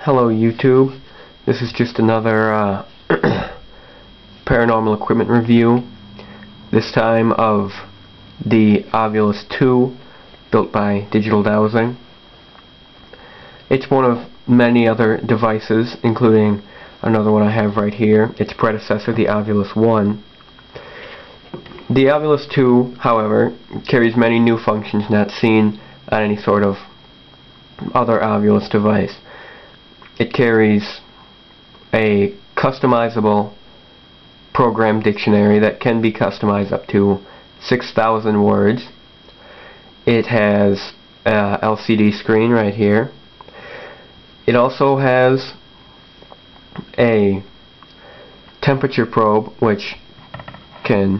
Hello YouTube, this is just another paranormal equipment review, this time of the Ovilus II built by Digital Dowsing. It's one of many other devices, including another one I have right here, its predecessor, the Ovilus I. The Ovilus II, however, carries many new functions not seen on any sort of other Ovilus device. It carries a customizable program dictionary that can be customized up to 6,000 words. It has a LCD screen right here. It also has a temperature probe which can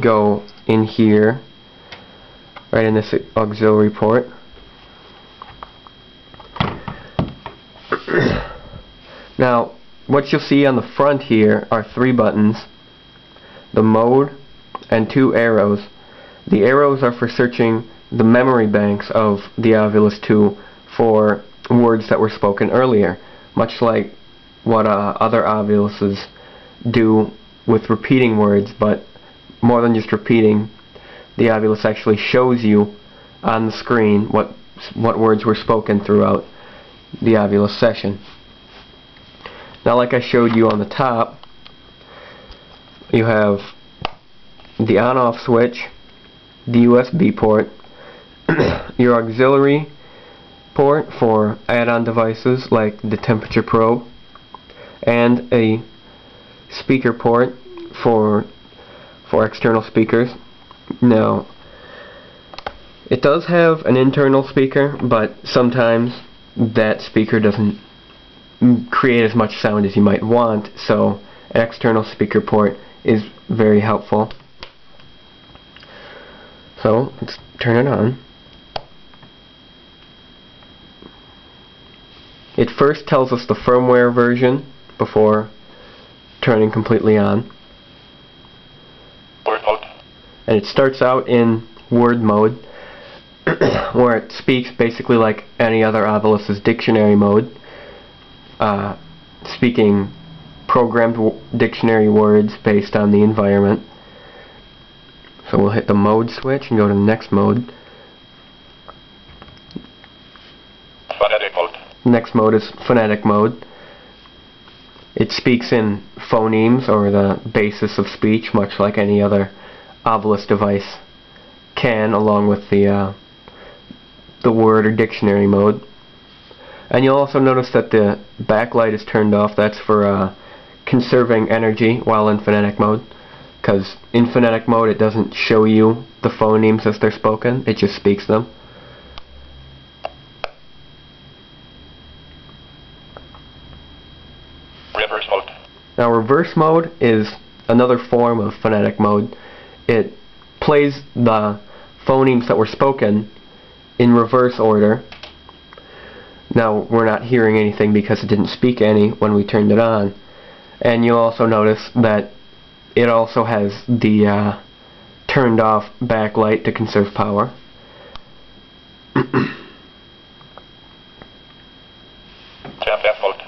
go in here, right in this auxiliary port. Now, what you'll see on the front here are 3 buttons, the mode, and 2 arrows. The arrows are for searching the memory banks of the Ovilus II for words that were spoken earlier, much like what other Oviluses do with repeating words, but more than just repeating, the Ovilus actually shows you on the screen what words were spoken throughout the Ovilus session. Now, like I showed you on the top, you have the on-off switch, the USB port, your auxiliary port for add-on devices like the temperature probe, and a speaker port for external speakers. Now, it does have an internal speaker, but sometimes that speaker doesn't create as much sound as you might want, so an external speaker port is very helpful. So let's turn it on. It first tells us the firmware version before turning completely on. Word mode. And it starts out in word mode where it speaks basically like any other Ovilus's dictionary mode, speaking programmed dictionary words based on the environment. So we'll hit the mode switch and go to the next mode. Phonetic mode. Next mode is phonetic mode. It speaks in phonemes, or the basis of speech, much like any other Ovilus device can, along with the word or dictionary mode. And you'll also notice that the backlight is turned off. That's for conserving energy while in phonetic mode, because in phonetic mode it doesn't show you the phonemes as they're spoken, it just speaks them. Reverse mode. Now, reverse mode is another form of phonetic mode. It plays the phonemes that were spoken in reverse order. Now, we're not hearing anything because it didn't speak any when we turned it on. And you'll also notice that it also has the turned off backlight to conserve power. TF mode.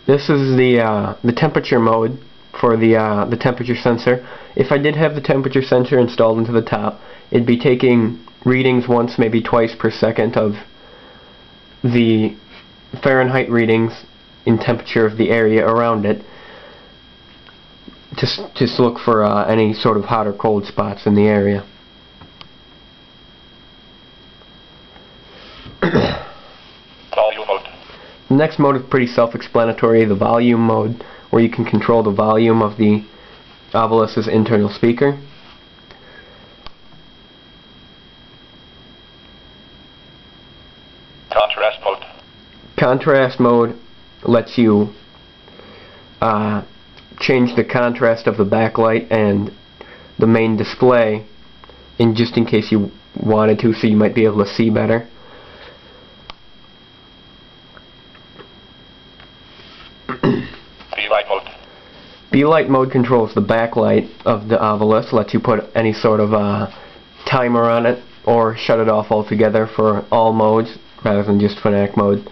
This is the temperature mode for the temperature sensor. If I did have the temperature sensor installed into the top, it'd be taking readings once, maybe twice per second of the Fahrenheit readings in temperature of the area around it. Just look for any sort of hot or cold spots in the area. Volume mode. The next mode is pretty self-explanatory, the volume mode, where you can control the volume of the Ovilus's internal speaker. Contrast mode. Contrast mode lets you change the contrast of the backlight and the main display, just in case you wanted to, so you might be able to see better. B-light mode. B-light mode controls the backlight of the Ovilus, lets you put any sort of timer on it or shut it off altogether for all modes rather than just phonetic mode.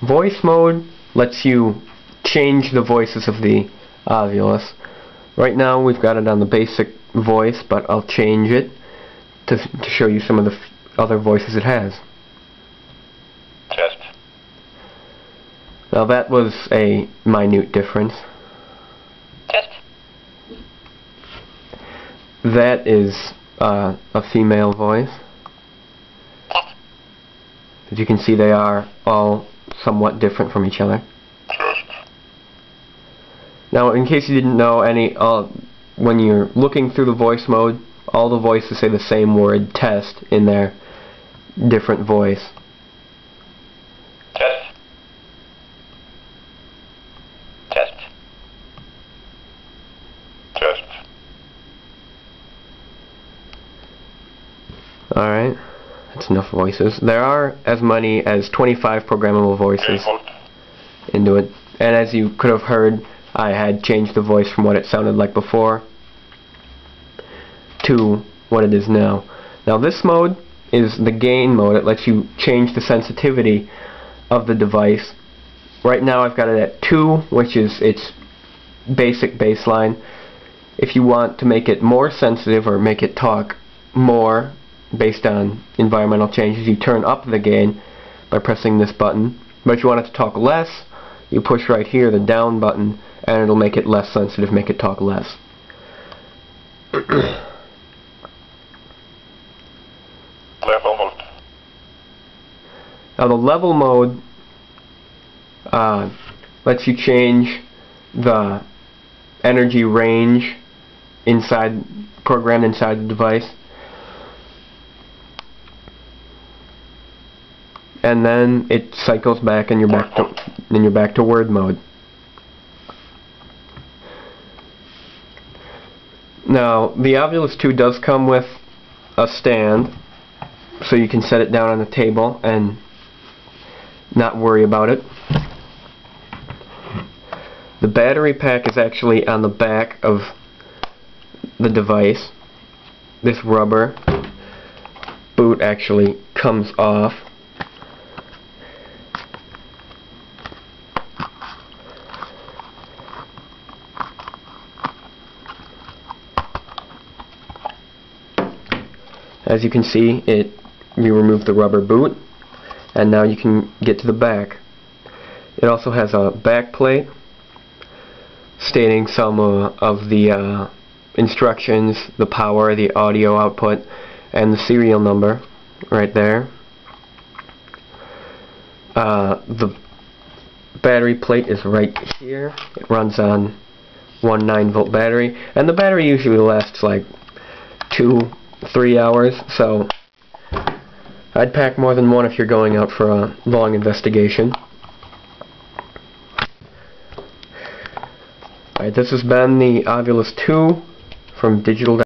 Voice mode lets you change the voices of the Ovilus. Right now we've got it on the basic voice, but I'll change it to show you some of the other voices it has. Test. Now that was a minute difference. Test. That is a female voice. Test. As you can see, they are all somewhat different from each other. Test. Now, in case you didn't know, when you're looking through the voice mode, all the voices say the same word, test, in their different voice. Test. Test. Test. Alright, that's enough voices. There are as many as 25 programmable voices into it. And as you could have heard, I had changed the voice from what it sounded like before to what it is now. Now this mode is the gain mode. It lets you change the sensitivity of the device. Right now I've got it at 2, which is its basic baseline. If you want to make it more sensitive or make it talk more based on environmental changes, you turn up the gain by pressing this button. But if you want it to talk less, you push right here, the down button, and it'll make it less sensitive, make it talk less. Level mode. Now the level mode lets you change the energy range programmed inside the device. And then it cycles back and you're back to word mode. Now the Ovilus II does come with a stand, so you can set it down on the table and not worry about it. The battery pack is actually on the back of the device. This rubber boot actually comes off. As you can see, you remove the rubber boot, and now you can get to the back. It also has a back plate stating some of the instructions, the power, the audio output, and the serial number right there. The battery plate is right here. It runs on 1 9-volt battery, and the battery usually lasts like 2-3 hours, so I'd pack more than one if you're going out for a long investigation. Alright, this has been the Ovilus II from Digital Dowsing.